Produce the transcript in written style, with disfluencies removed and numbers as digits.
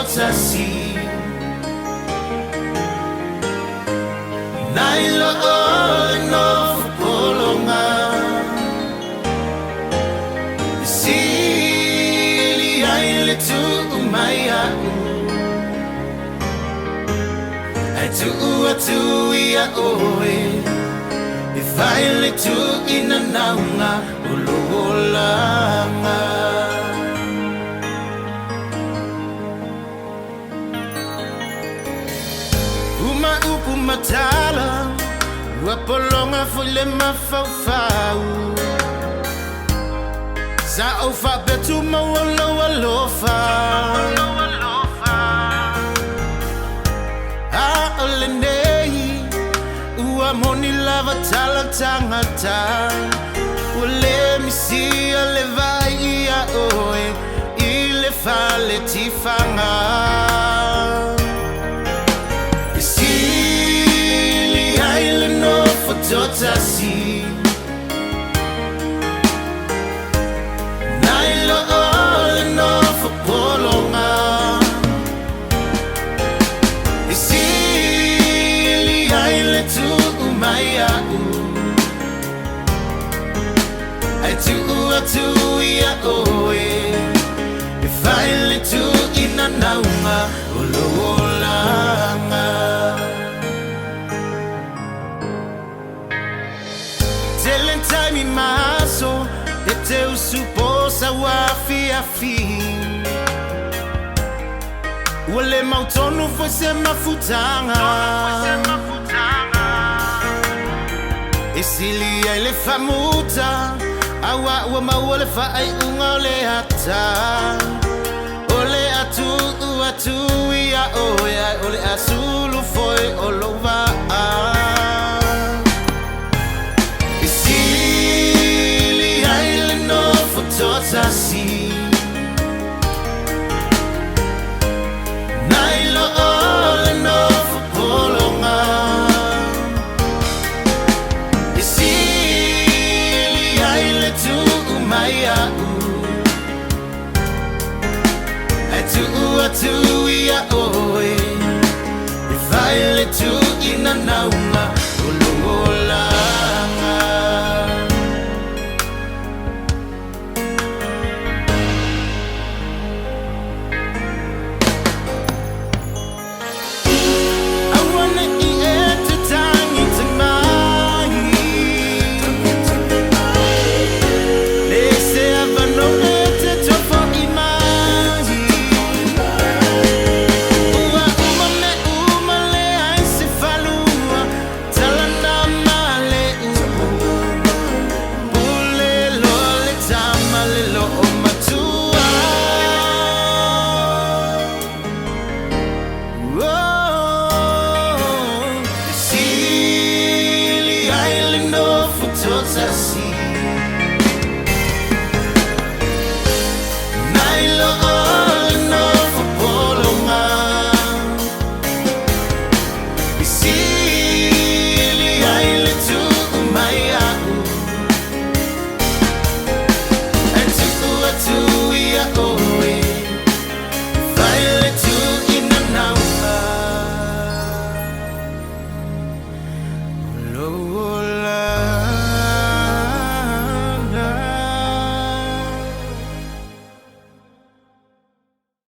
totasi Nailo Nofo polonga Sili aile tu umaya Atu atu ia oe Ifaile tu inanaunga ulolanga Uma upu matala Wapolonga fule mafaufau Sa ofa betu mawalo walofa Aolenei Ua moni lava tala tangata Ule misi ale vai ia oe Ile fale tifanga Sili aile Nofo totasi Nailo ole Nofo polonga Sili aile tu umaya Atu ia oe Ifaile tu inanaunga ulolanga Telentime maso Ete usuposa wafi Wale mautonu foi se mafutanga Sili ele famuta Awa wa mawale fa ai unga ole hata Ole atu ia oe Ole asulu foi olova Sili aile Nofo totasi Nailo ole Nofo polonga Sili aile tu umaya Atu ia oe Ifaile tu inanaunga ulolanga I wanna eat at the tangi tonight They say I've no better to for imagi Umale ai se falua Talana male Bule lole tamale lo matua Sili aile Nofo totasi